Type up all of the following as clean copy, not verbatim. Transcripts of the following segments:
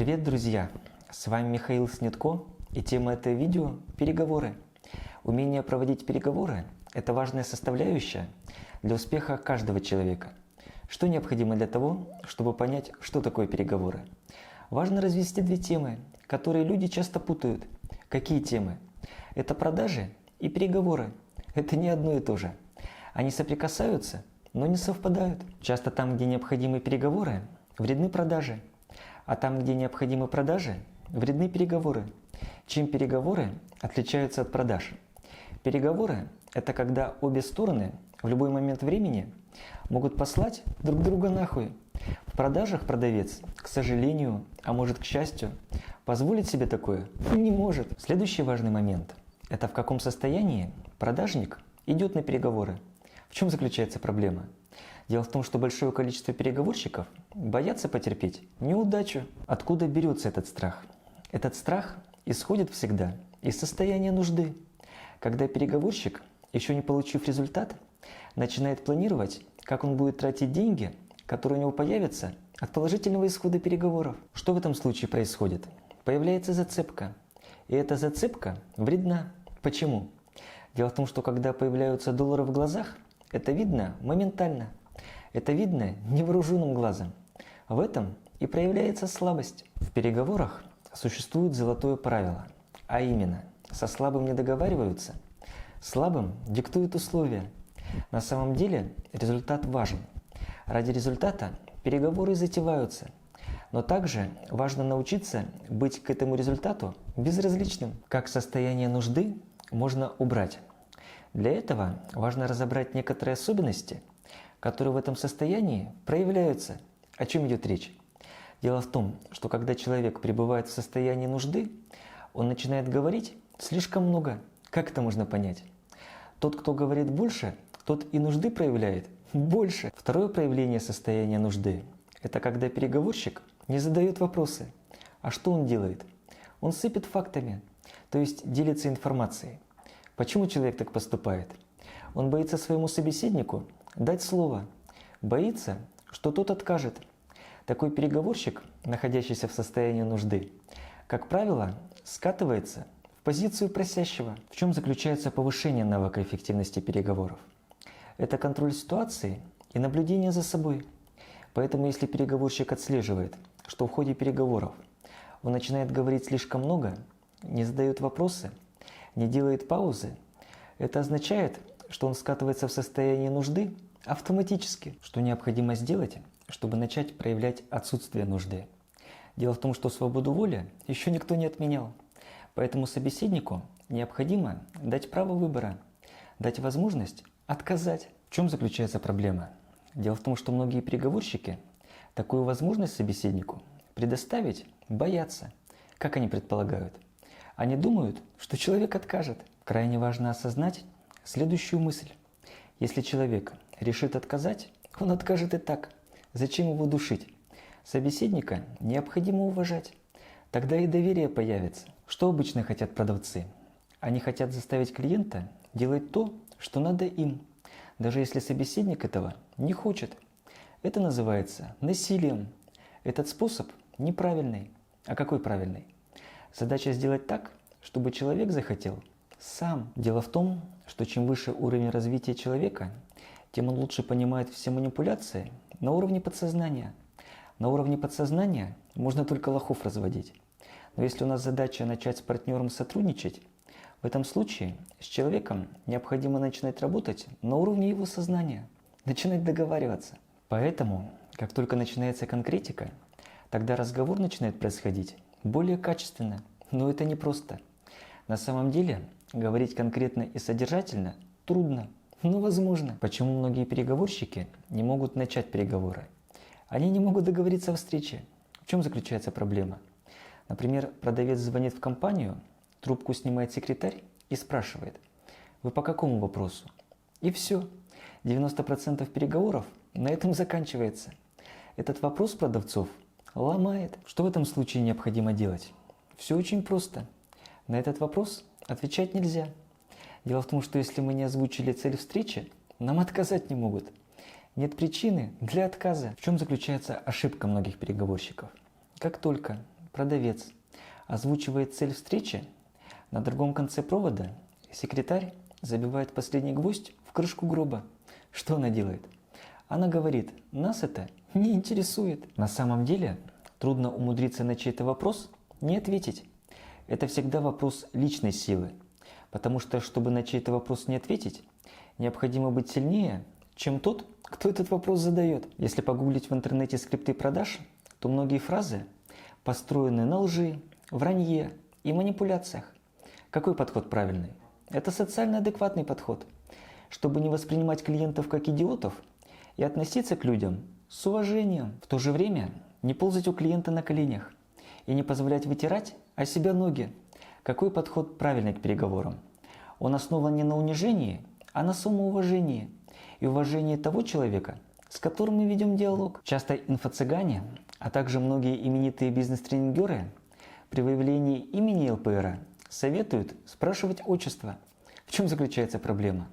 Привет, друзья! С вами Михаил Снитко, и тема этого видео – переговоры. Умение проводить переговоры – это важная составляющая для успеха каждого человека. Что необходимо для того, чтобы понять, что такое переговоры? Важно развести две темы, которые люди часто путают. Какие темы? Это продажи и переговоры. Это не одно и то же. Они соприкасаются, но не совпадают. Часто там, где необходимы переговоры, вредны продажи. А там, где необходимы продажи, вредны переговоры. Чем переговоры отличаются от продаж? Переговоры – это когда обе стороны в любой момент времени могут послать друг друга нахуй. В продажах продавец, к сожалению, а может к счастью, позволить себе такое не может. Следующий важный момент – это в каком состоянии продажник идет на переговоры. В чем заключается проблема? Дело в том, что большое количество переговорщиков боятся потерпеть неудачу. Откуда берется этот страх? Этот страх исходит всегда из состояния нужды. Когда переговорщик, еще не получив результат, начинает планировать, как он будет тратить деньги, которые у него появятся от положительного исхода переговоров. Что в этом случае происходит? Появляется зацепка. И эта зацепка вредна. Почему? Дело в том, что когда появляются доллары в глазах, это видно моментально. Это видно невооруженным глазом. В этом и проявляется слабость. В переговорах существует золотое правило, а именно, со слабым не договариваются, слабым диктуют условия. На самом деле результат важен. Ради результата переговоры затеваются. Но также важно научиться быть к этому результату безразличным. Как состояние нужды можно убрать? Для этого важно разобрать некоторые особенности, которые в этом состоянии проявляются. О чем идет речь? Дело в том, что когда человек пребывает в состоянии нужды, он начинает говорить слишком много. Как это можно понять? Тот, кто говорит больше, тот и нужды проявляет больше. Второе проявление состояния нужды – это когда переговорщик не задает вопросы. А что он делает? Он сыпет фактами, то есть делится информацией. Почему человек так поступает? Он боится своему собеседнику дать слово, боится, что тот откажет. Такой переговорщик, находящийся в состоянии нужды, как правило, скатывается в позицию просящего. В чем заключается повышение навыка эффективности переговоров? Это контроль ситуации и наблюдение за собой. Поэтому если переговорщик отслеживает, что в ходе переговоров он начинает говорить слишком много, не задает вопросы, не делает паузы, это означает, что он скатывается в состояние нужды автоматически. Что необходимо сделать, чтобы начать проявлять отсутствие нужды? Дело в том, что свободу воли еще никто не отменял. Поэтому собеседнику необходимо дать право выбора, дать возможность отказать. В чем заключается проблема? Дело в том, что многие переговорщики такую возможность собеседнику предоставить боятся. Как они предполагают? Они думают, что человек откажет. Крайне важно осознать следующую мысль. Если человек решит отказать, он откажет и так. Зачем его душить? Собеседника необходимо уважать. Тогда и доверие появится. Что обычно хотят продавцы? Они хотят заставить клиента делать то, что надо им, даже если собеседник этого не хочет. Это называется насилием. Этот способ неправильный. А какой правильный? Задача сделать так, чтобы человек захотел сам. Дело в том, что чем выше уровень развития человека, тем он лучше понимает все манипуляции на уровне подсознания. На уровне подсознания можно только лохов разводить. Но если у нас задача начать с партнером сотрудничать, в этом случае с человеком необходимо начинать работать на уровне его сознания, начинать договариваться. Поэтому, как только начинается конкретика, тогда разговор начинает происходить более качественно. Но это непросто. На самом деле, говорить конкретно и содержательно трудно, но возможно. Почему многие переговорщики не могут начать переговоры? Они не могут договориться о встрече. В чем заключается проблема? Например, продавец звонит в компанию, трубку снимает секретарь и спрашивает: «Вы по какому вопросу?» И все. 90% переговоров на этом заканчивается. Этот вопрос продавцов ломает. Что в этом случае необходимо делать? Все очень просто. На этот вопрос отвечать нельзя. Дело в том, что если мы не озвучили цель встречи, нам отказать не могут. Нет причины для отказа. В чем заключается ошибка многих переговорщиков? Как только продавец, озвучивает цель встречи, на другом конце провода секретарь забивает последний гвоздь в крышку гроба. Что она делает? Она говорит: нас это не интересует. На самом деле трудно умудриться на чей-то вопрос не ответить. Это всегда вопрос личной силы, потому что, чтобы на чей-то вопрос не ответить, необходимо быть сильнее, чем тот, кто этот вопрос задает. Если погуглить в интернете скрипты продаж, то многие фразы построены на лжи, вранье и манипуляциях. Какой подход правильный? Это социально адекватный подход, чтобы не воспринимать клиентов как идиотов и относиться к людям с уважением. В то же время не ползать у клиента на коленях и не позволять вытирать о себя ноги. Какой подход правильный к переговорам? Он основан не на унижении, а на самоуважении и уважении того человека, с которым мы ведем диалог. Часто инфо-цыгане, а также многие именитые бизнес-тренингеры при выявлении имени ЛПРа советуют спрашивать отчество. В чем заключается проблема?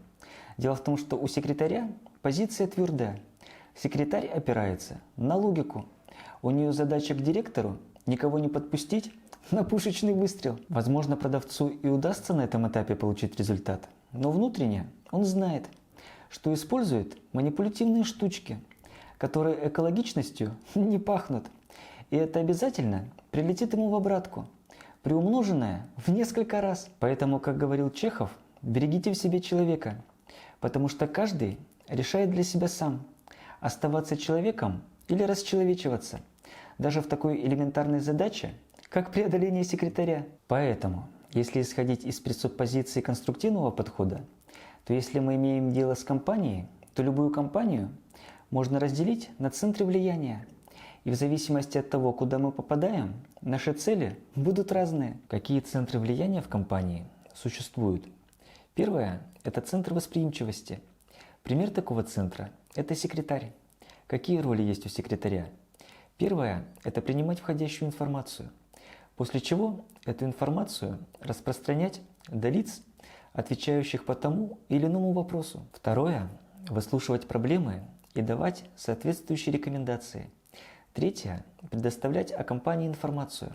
Дело в том, что у секретаря позиция твердая. Секретарь опирается на логику. У нее задача к директору никого не подпустить на пушечный выстрел. Возможно, продавцу и удастся на этом этапе получить результат, но внутренне он знает, что использует манипулятивные штучки, которые экологичностью не пахнут. И это обязательно прилетит ему в обратку, приумноженное в несколько раз. Поэтому, как говорил Чехов, берегите в себе человека, потому что каждый решает для себя сам, оставаться человеком или расчеловечиваться, даже в такой элементарной задаче, как преодоление секретаря. Поэтому, если исходить из пресуппозиции конструктивного подхода, то если мы имеем дело с компанией, то любую компанию можно разделить на центры влияния. И в зависимости от того, куда мы попадаем, наши цели будут разные. Какие центры влияния в компании существуют? Первое – это центр восприимчивости. Пример такого центра – это секретарь. Какие роли есть у секретаря? Первое – это принимать входящую информацию, после чего эту информацию распространять до лиц, отвечающих по тому или иному вопросу. Второе – выслушивать проблемы и давать соответствующие рекомендации. Третье – предоставлять о компании информацию,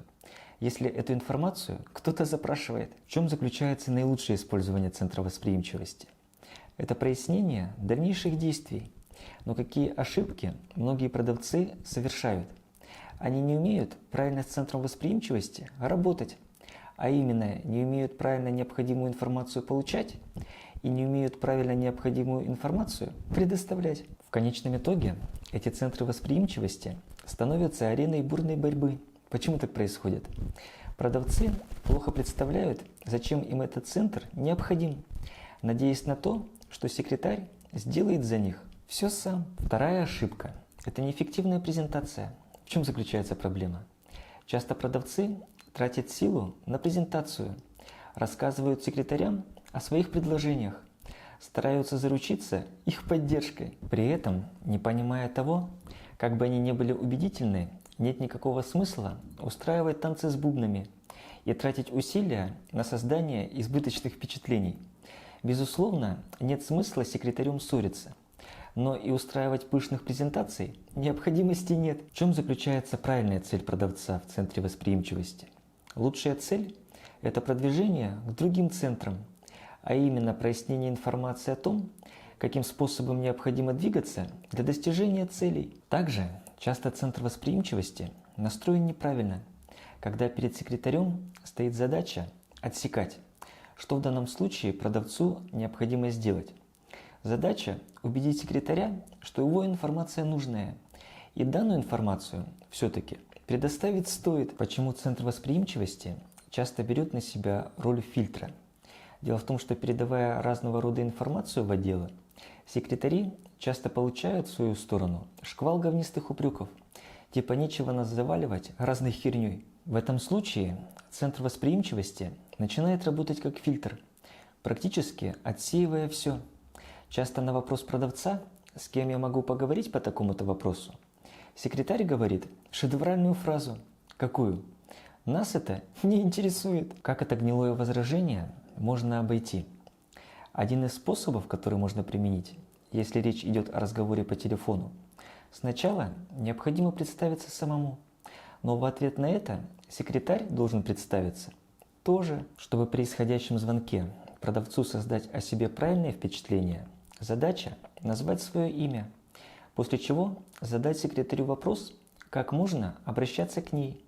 если эту информацию кто-то запрашивает. В чем заключается наилучшее использование центра восприимчивости? Это прояснение дальнейших действий. Но какие ошибки многие продавцы совершают? Они не умеют правильно с центром восприимчивости работать, а именно не умеют правильно необходимую информацию получать и не умеют правильно необходимую информацию предоставлять. В конечном итоге эти центры восприимчивости становятся ареной бурной борьбы. Почему так происходит? Продавцы плохо представляют, зачем им этот центр необходим, надеясь на то, что секретарь сделает за них все сам. Вторая ошибка – это неэффективная презентация. В чем заключается проблема? Часто продавцы тратят силу на презентацию, рассказывают секретарям о своих предложениях, стараются заручиться их поддержкой. При этом, не понимая того, как бы они ни были убедительны, нет никакого смысла устраивать танцы с бубнами и тратить усилия на создание избыточных впечатлений. Безусловно, нет смысла с секретарем ссориться, но и устраивать пышных презентаций необходимости нет. В чем заключается правильная цель продавца в центре восприимчивости? Лучшая цель – это продвижение к другим центрам, а именно прояснение информации о том, каким способом необходимо двигаться для достижения целей. Также часто центр восприимчивости настроен неправильно, когда перед секретарем стоит задача отсекать, что в данном случае продавцу необходимо сделать. Задача – убедить секретаря, что его информация нужная, и данную информацию все-таки предоставить стоит. Почему центр восприимчивости часто берет на себя роль фильтра? Дело в том, что передавая разного рода информацию в отделы, секретари часто получают в свою сторону шквал говнистых упреков, типа нечего нас заваливать разной херней. В этом случае центр восприимчивости начинает работать как фильтр, практически отсеивая все. Часто на вопрос продавца, с кем я могу поговорить по такому-то вопросу, секретарь говорит шедевральную фразу. Какую? Нас это не интересует. Как это гнилое возражение можно обойти? Один из способов, который можно применить, если речь идет о разговоре по телефону, сначала необходимо представиться самому. Но в ответ на это секретарь должен представиться тоже. Чтобы при исходящем звонке продавцу создать о себе правильное впечатление, задача – назвать свое имя, после чего задать секретарю вопрос, как можно обращаться к ней.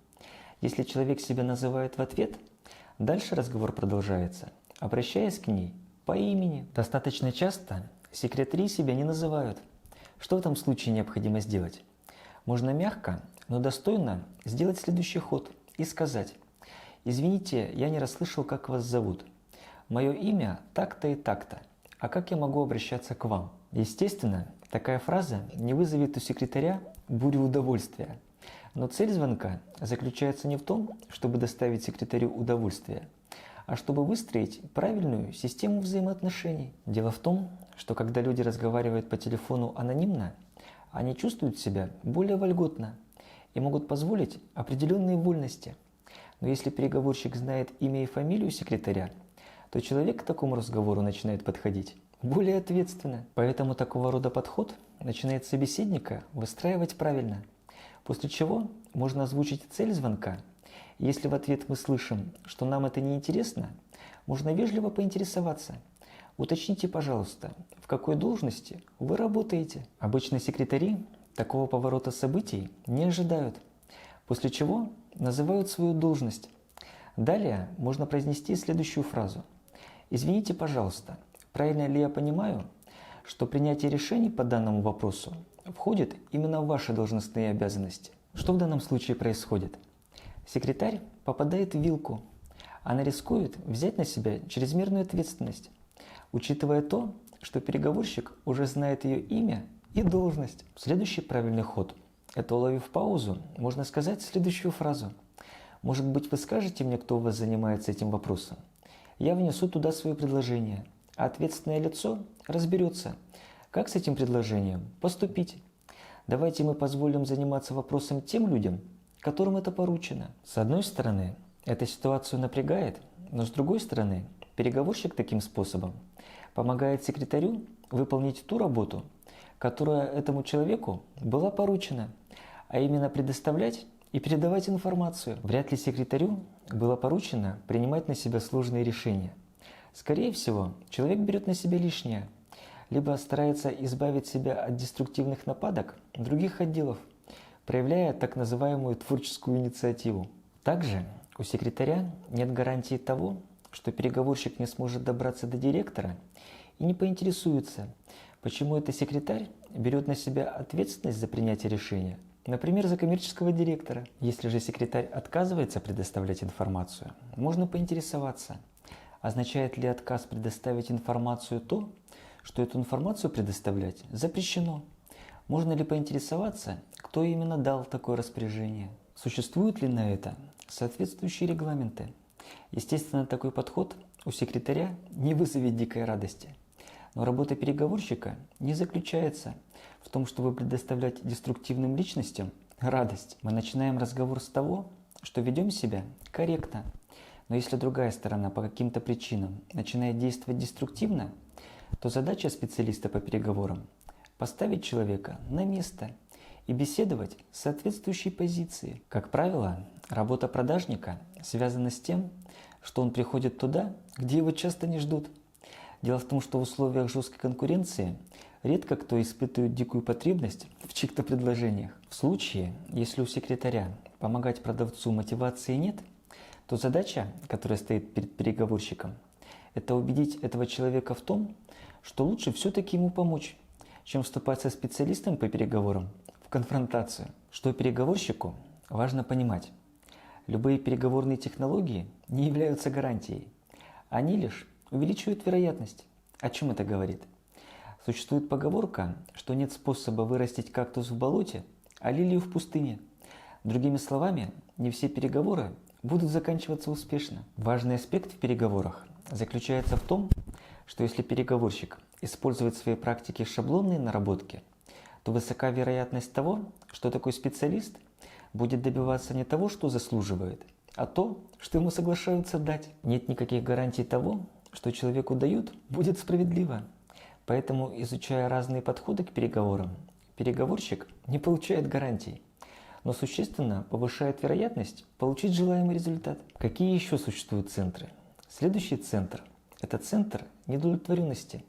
Если человек себя называет в ответ, дальше разговор продолжается, обращаясь к ней по имени. Достаточно часто секретари себя не называют. Что в этом случае необходимо сделать? Можно мягко, но достойно сделать следующий ход и сказать: «Извините, я не расслышал, как вас зовут. Мое имя так-то и так-то. А как я могу обращаться к вам?» Естественно, такая фраза не вызовет у секретаря бурю удовольствия. Но цель звонка заключается не в том, чтобы доставить секретарю удовольствие, а чтобы выстроить правильную систему взаимоотношений. Дело в том, что когда люди разговаривают по телефону анонимно, они чувствуют себя более вольготно и могут позволить определенные вольности. Но если переговорщик знает имя и фамилию секретаря, то человек к такому разговору начинает подходить более ответственно. Поэтому такого рода подход начинает собеседника выстраивать правильно. После чего можно озвучить цель звонка. Если в ответ мы слышим, что нам это не интересно, можно вежливо поинтересоваться: «Уточните, пожалуйста, в какой должности вы работаете?» Обычно секретари такого поворота событий не ожидают, после чего называют свою должность. Далее можно произнести следующую фразу: «Извините, пожалуйста, правильно ли я понимаю, что принятие решений по данному вопросу входит именно в ваши должностные обязанности?» Что в данном случае происходит? Секретарь попадает в вилку. Она рискует взять на себя чрезмерную ответственность, учитывая то, что переговорщик уже знает ее имя и должность. Следующий правильный ход – это, уловив паузу, можно сказать следующую фразу: «Может быть, вы скажете мне, кто у вас занимается этим вопросом? Я внесу туда свое предложение, а ответственное лицо разберется, как с этим предложением поступить. Давайте мы позволим заниматься вопросом тем людям, которым это поручено». С одной стороны, эта ситуацию напрягает, но с другой стороны, переговорщик таким способом помогает секретарю выполнить ту работу, которая этому человеку была поручена, а именно предоставлять и передавать информацию. Вряд ли секретарю было поручено принимать на себя сложные решения. Скорее всего, человек берет на себя лишнее, либо старается избавить себя от деструктивных нападок других отделов, проявляя так называемую творческую инициативу. Также у секретаря нет гарантии того, что переговорщик не сможет добраться до директора и не поинтересуется, почему этот секретарь берет на себя ответственность за принятие решения, например, за коммерческого директора. Если же секретарь отказывается предоставлять информацию, можно поинтересоваться, означает ли отказ предоставить информацию то, что эту информацию предоставлять запрещено. Можно ли поинтересоваться, кто именно дал такое распоряжение? Существуют ли на это соответствующие регламенты? Естественно, такой подход у секретаря не вызовет дикой радости. Но работа переговорщика не заключается в том, чтобы предоставлять деструктивным личностям радость. Мы начинаем разговор с того, что ведем себя корректно. Но если другая сторона по каким-то причинам начинает действовать деструктивно, то задача специалиста по переговорам – поставить человека на место и беседовать с соответствующей позиции. Как правило, работа продажника связана с тем, что он приходит туда, где его часто не ждут. Дело в том, что в условиях жесткой конкуренции редко кто испытывает дикую потребность в чьих-то предложениях. В случае, если у секретаря помогать продавцу мотивации нет, то задача, которая стоит перед переговорщиком, это убедить этого человека в том, что лучше все-таки ему помочь, чем вступать со специалистом по переговорам в конфронтацию. Что переговорщику важно понимать: любые переговорные технологии не являются гарантией. Они лишь увеличивают вероятность. О чем это говорит? Существует поговорка, что нет способа вырастить кактус в болоте, а лилию в пустыне. Другими словами, не все переговоры будут заканчиваться успешно. Важный аспект в переговорах заключается в том, что если переговорщик использует в своей практике шаблонные наработки, то высока вероятность того, что такой специалист будет добиваться не того, что заслуживает, а то, что ему соглашаются дать. Нет никаких гарантий того, что человеку дают, будет справедливо. Поэтому, изучая разные подходы к переговорам, переговорщик не получает гарантий. но существенно повышает вероятность получить желаемый результат. Какие еще существуют центры? Следующий центр – это центр неудовлетворенности.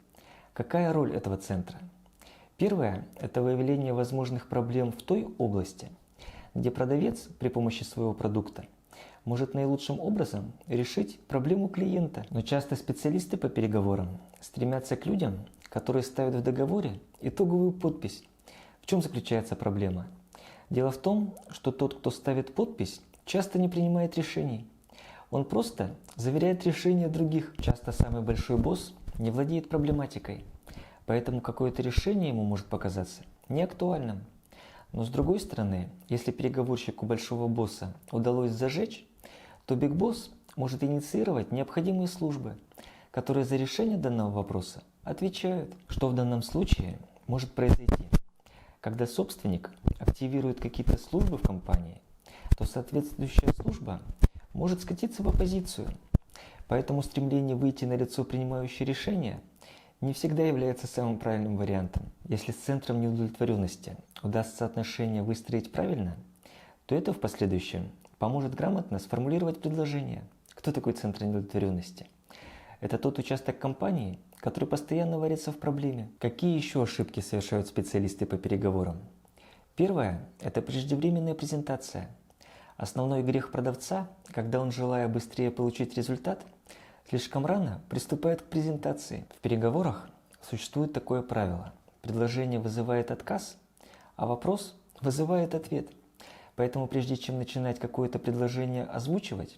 Какая роль этого центра? Первое – это выявление возможных проблем в той области, где продавец при помощи своего продукта может наилучшим образом решить проблему клиента. Но часто специалисты по переговорам стремятся к людям, которые ставят в договоре итоговую подпись. В чем заключается проблема? Дело в том, что тот, кто ставит подпись, часто не принимает решений. Он просто заверяет решения других. Часто самый большой босс не владеет проблематикой, поэтому какое-то решение ему может показаться неактуальным. Но с другой стороны, если переговорщику большого босса удалось зажечь, то Big Boss может инициировать необходимые службы, которые за решение данного вопроса отвечают. Что в данном случае может произойти? Когда собственник активирует какие-то службы в компании, то соответствующая служба может скатиться в оппозицию. Поэтому стремление выйти на лицо принимающее решения не всегда является самым правильным вариантом. Если с центром неудовлетворенности удастся отношения выстроить правильно, то это в последующем поможет грамотно сформулировать предложение. Кто такой центр неудовлетворенности? Это тот участок компании, который постоянно варится в проблеме. Какие еще ошибки совершают специалисты по переговорам? Первое – это преждевременная презентация. Основной грех продавца, когда он, желая быстрее получить результат, слишком рано приступает к презентации. В переговорах существует такое правило. Предложение вызывает отказ, а вопрос вызывает ответ. Поэтому прежде чем начинать какое-то предложение озвучивать,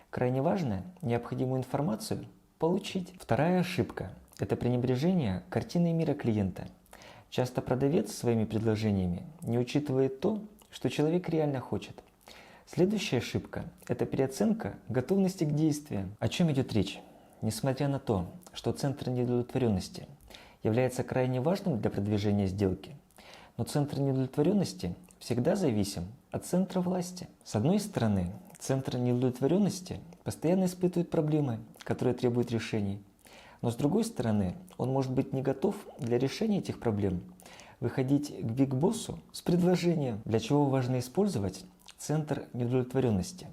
крайне важно необходимую информацию получить. Вторая ошибка – это пренебрежение картиной мира клиента. Часто продавец своими предложениями не учитывает то, что человек реально хочет. Следующая ошибка – это переоценка готовности к действиям. О чем идет речь? Несмотря на то, что центр неудовлетворенности является крайне важным для продвижения сделки, но центр неудовлетворенности всегда зависим от центра власти. С одной стороны, центр неудовлетворенности постоянно испытывает проблемы, которые требуют решений. Но с другой стороны, он может быть не готов для решения этих проблем выходить к Big Boss с предложением, для чего важно использовать центр неудовлетворенности.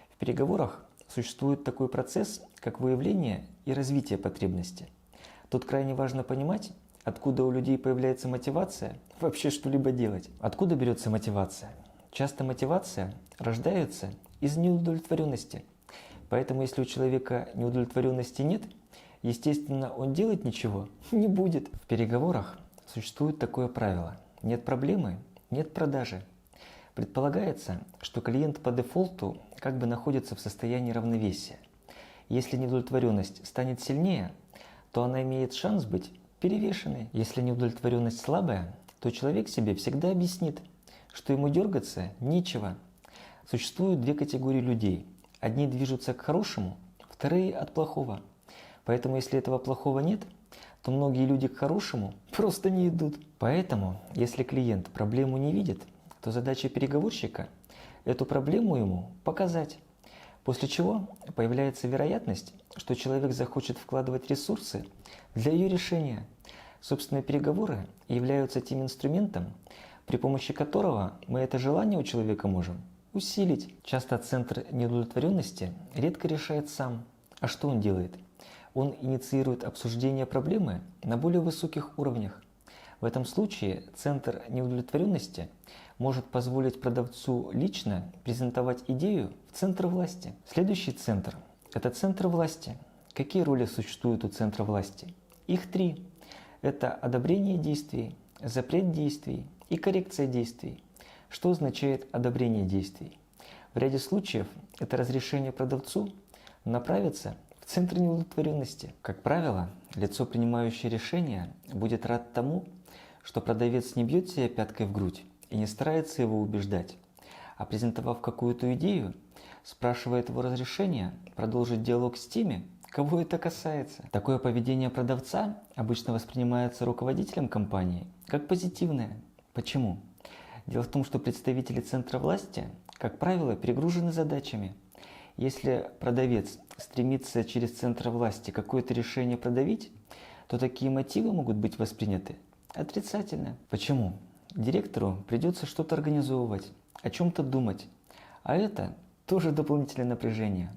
В переговорах существует такой процесс, как выявление и развитие потребности. Тут крайне важно понимать, откуда у людей появляется мотивация вообще что-либо делать. Откуда берется мотивация? Часто мотивация рождается из неудовлетворенности. Поэтому если у человека неудовлетворенности нет, естественно, он делать ничего не будет. В переговорах существует такое правило. Нет проблемы – нет продажи. Предполагается, что клиент по дефолту как бы находится в состоянии равновесия. Если неудовлетворенность станет сильнее, то она имеет шанс быть перевешенной. Если неудовлетворенность слабая, то человек себе всегда объяснит, что ему дергаться нечего. Существуют две категории людей. Одни движутся к хорошему, вторые от плохого. Поэтому если этого плохого нет, то многие люди к хорошему просто не идут. Поэтому, если клиент проблему не видит, то задача переговорщика – эту проблему ему показать. После чего появляется вероятность, что человек захочет вкладывать ресурсы для ее решения. Собственно, переговоры являются тем инструментом, при помощи которого мы это желание у человека можем усилить. Часто центр неудовлетворенности редко решает сам. А что он делает? Он инициирует обсуждение проблемы на более высоких уровнях. В этом случае центр неудовлетворенности может позволить продавцу лично презентовать идею в центр власти. Следующий центр – это центр власти. Какие роли существуют у центра власти? Их три. Это одобрение действий, запрет действий и коррекция действий. Что означает одобрение действий? В ряде случаев это разрешение продавцу направиться в центр неудовлетворенности. Как правило, лицо, принимающее решение, будет рад тому, что продавец не бьет себя пяткой в грудь и не старается его убеждать, а презентовав какую-то идею, спрашивает его разрешения продолжить диалог с теми, кого это касается. Такое поведение продавца обычно воспринимается руководителем компании как позитивное. Почему? Дело в том, что представители центра власти, как правило, перегружены задачами. Если продавец стремится через центр власти какое-то решение продавить, то такие мотивы могут быть восприняты отрицательно. Почему? Директору придется что-то организовывать, о чем-то думать. А это тоже дополнительное напряжение.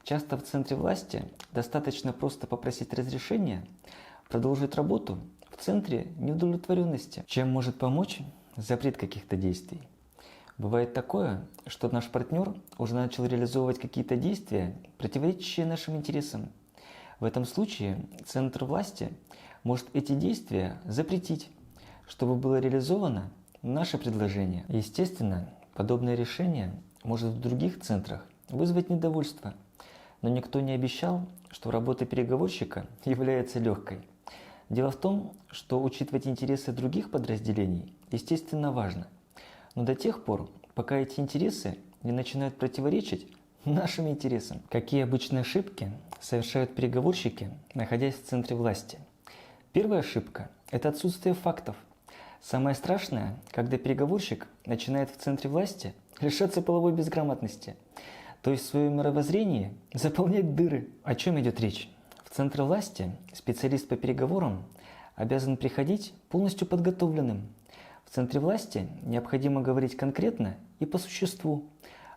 Часто в центре власти достаточно просто попросить разрешения продолжить работу в центре неудовлетворенности. Чем может помочь запрет каких-то действий? Бывает такое, что наш партнер уже начал реализовывать какие-то действия, противоречащие нашим интересам. В этом случае центр власти может эти действия запретить, чтобы было реализовано наше предложение. Естественно, подобное решение может в других центрах вызвать недовольство, но никто не обещал, что работа переговорщика является легкой. Дело в том, что учитывать интересы других подразделений, естественно, важно. Но до тех пор, пока эти интересы не начинают противоречить нашим интересам. Какие обычные ошибки совершают переговорщики, находясь в центре власти? Первая ошибка – это отсутствие фактов. Самое страшное, когда переговорщик начинает в центре власти лишаться половой безграмотности, то есть в своем мировоззрении заполнять дыры. О чем идет речь? В центр власти специалист по переговорам обязан приходить полностью подготовленным. В центре власти необходимо говорить конкретно и по существу,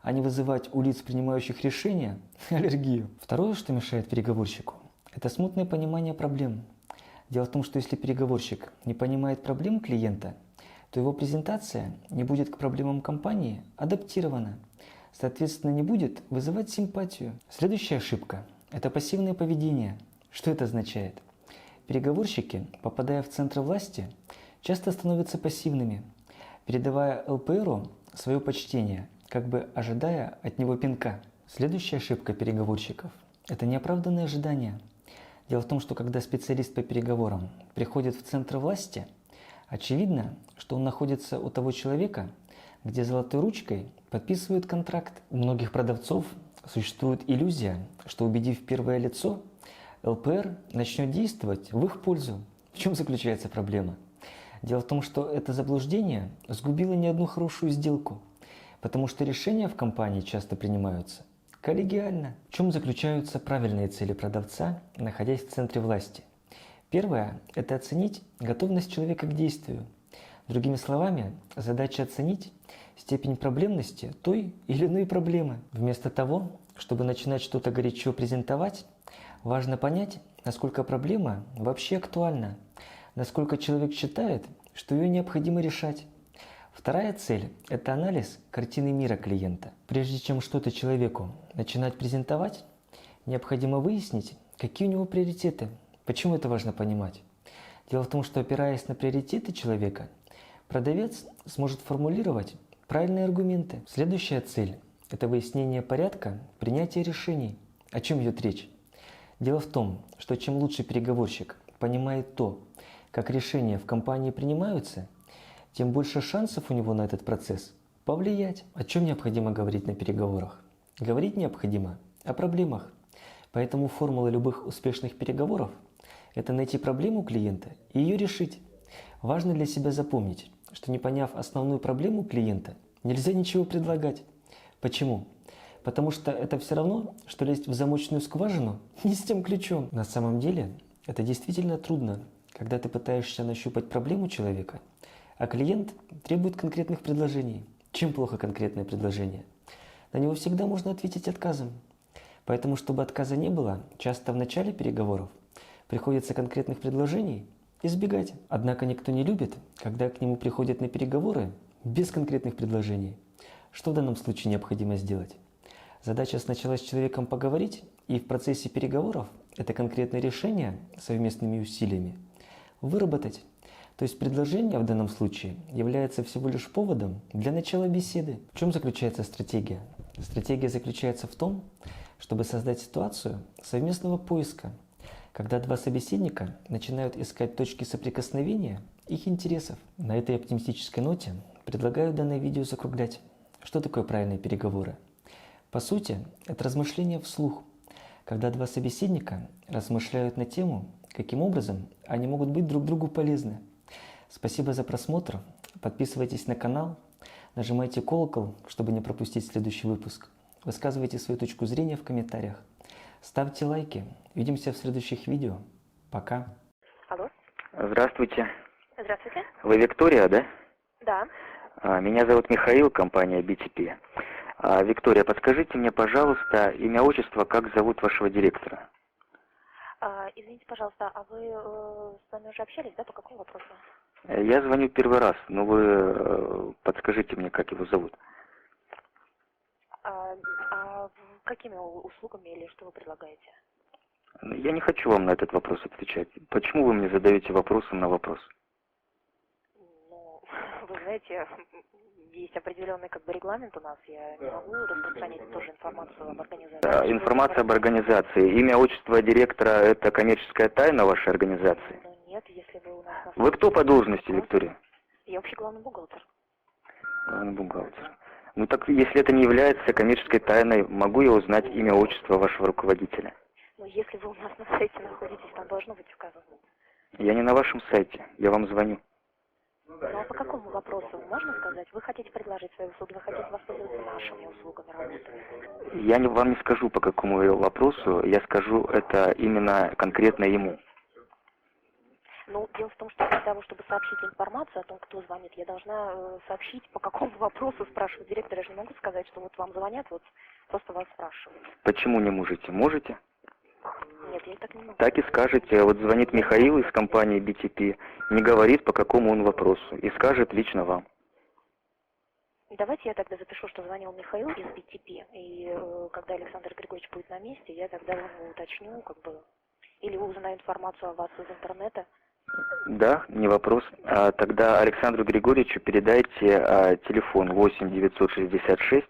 а не вызывать у лиц, принимающих решения, аллергию. Второе, что мешает переговорщику, это смутное понимание проблем. Дело в том, что если переговорщик не понимает проблем клиента, то его презентация не будет к проблемам компании адаптирована, соответственно, не будет вызывать симпатию. Следующая ошибка – это пассивное поведение. Что это означает? Переговорщики, попадая в центр власти, часто становятся пассивными, передавая ЛПРу свое почтение, как бы ожидая от него пинка. Следующая ошибка переговорщиков – это неоправданные ожидания. Дело в том, что когда специалист по переговорам приходит в центр власти, очевидно, что он находится у того человека, где золотой ручкой подписывают контракт. У многих продавцов существует иллюзия, что убедив первое лицо, ЛПР начнет действовать в их пользу. В чем заключается проблема? Дело в том, что это заблуждение сгубило не одну хорошую сделку, потому что решения в компании часто принимаются коллегиально. В чем заключаются правильные цели продавца, находясь в центре власти? Первое – это оценить готовность человека к действию. Другими словами, задача оценить степень проблемности той или иной проблемы. Вместо того, чтобы начинать что-то горячо презентовать, важно понять, насколько проблема вообще актуальна, насколько человек считает, что ее необходимо решать. Вторая цель – это анализ картины мира клиента. Прежде чем что-то человеку начинать презентовать, необходимо выяснить, какие у него приоритеты. Почему это важно понимать? Дело в том, что опираясь на приоритеты человека, продавец сможет формулировать правильные аргументы. Следующая цель – это выяснение порядка принятия решений. О чем идет речь? Дело в том, что чем лучше переговорщик понимает то, как решения в компании принимаются, тем больше шансов у него на этот процесс повлиять. О чем необходимо говорить на переговорах? Говорить необходимо о проблемах. Поэтому формула любых успешных переговоров – это найти проблему клиента и ее решить. Важно для себя запомнить, что не поняв основную проблему клиента, нельзя ничего предлагать. Почему? Потому что это все равно, что лезть в замочную скважину не с тем ключом. На самом деле это действительно трудно, когда ты пытаешься нащупать проблему человека, а клиент требует конкретных предложений. Чем плохо конкретное предложение? На него всегда можно ответить отказом. Поэтому, чтобы отказа не было, часто в начале переговоров приходится конкретных предложений избегать. Однако никто не любит, когда к нему приходят на переговоры без конкретных предложений. Что в данном случае необходимо сделать? Задача сначала с человеком поговорить, и в процессе переговоров это конкретное решение совместными усилиями выработать. То есть предложение в данном случае является всего лишь поводом для начала беседы. В чем заключается стратегия? Стратегия заключается в том, чтобы создать ситуацию совместного поиска, когда два собеседника начинают искать точки соприкосновения их интересов. На этой оптимистической ноте предлагаю данное видео закруглять. Что такое правильные переговоры? По сути, это размышление вслух, когда два собеседника размышляют на тему, каким образом они могут быть друг другу полезны. Спасибо за просмотр, подписывайтесь на канал, нажимайте колокол, чтобы не пропустить следующий выпуск. Высказывайте свою точку зрения в комментариях. Ставьте лайки. Увидимся в следующих видео. Пока. Алло. Здравствуйте. Здравствуйте. Вы Виктория, да? Да. Меня зовут Михаил, компания BTP. Виктория, подскажите мне, пожалуйста, имя, отчество, как зовут вашего директора? Извините, пожалуйста, а вы с вами уже общались, да, по какому вопросу? Я звоню первый раз, но вы подскажите мне, как его зовут. Какими услугами или что вы предлагаете? Я не хочу вам на этот вопрос отвечать. Почему вы мне задаете вопросом на вопрос? Ну, вы знаете, есть определенный регламент у нас. Я не могу распространять тоже информацию об организации. Информация об организации. Имя, отчество директора – это коммерческая тайна вашей организации? Ну, нет, если вы у нас... Вы кто по должности, Виктория? Я вообще главный бухгалтер. Главный бухгалтер. Ну так, если это не является коммерческой тайной, могу я узнать имя, отчество вашего руководителя? Ну, если вы у нас на сайте находитесь, там должно быть указано. Я не на вашем сайте, я вам звоню. Ну, а по какому вопросу, можно сказать? Вы хотите предложить свои услуги, вы хотите воспользоваться нашими услугами работы? Я вам не скажу, по какому вопросу, я скажу это именно конкретно ему. Ну, дело в том, что для того, чтобы сообщить информацию о том, кто звонит, я должна сообщить, по какому вопросу спрашивает директор. Я же не могу сказать, что вот вам звонят, вот просто вас спрашивают. Почему не можете? Можете? Нет, я так не могу. Так и скажете, вот звонит Михаил из компании BTP, не говорит, по какому он вопросу, и скажет лично вам. Давайте я тогда запишу, что звонил Михаил из BTP, и когда Александр Григорьевич будет на месте, я тогда вам уточню, или узнаю информацию о вас из интернета. Да, не вопрос. Тогда Александру Григорьевичу передайте телефон 8 966.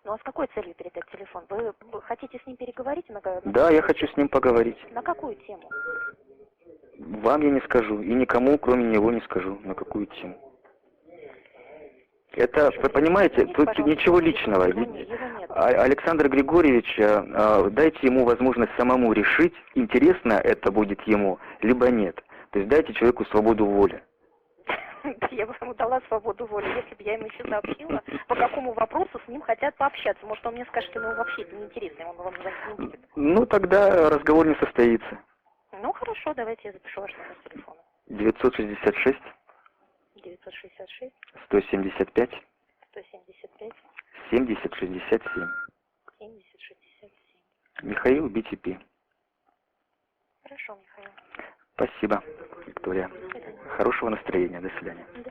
Ну а с какой целью передать телефон? Вы хотите с ним переговорить? Да, я хочу с ним поговорить. На какую тему? Вам я не скажу, и никому, кроме него, не скажу, на какую тему. Это, вы понимаете, тут ничего личного. Его нет. Александр Григорьевич, дайте ему возможность самому решить, интересно это будет ему, либо нет. То есть дайте человеку свободу воли. Я бы ему дала свободу воли, если бы я ему еще сообщила, по какому вопросу с ним хотят пообщаться. Может, он мне скажет, что ему вообще это неинтересно, он вам звонить не будет. Ну, тогда разговор не состоится. Ну, хорошо, давайте я запишу ваш номер телефона. 966 966 175 175 7067. 7067. Михаил BTP. Хорошо, Михаил. Спасибо, Виктория. Хорошего настроения. До свидания. До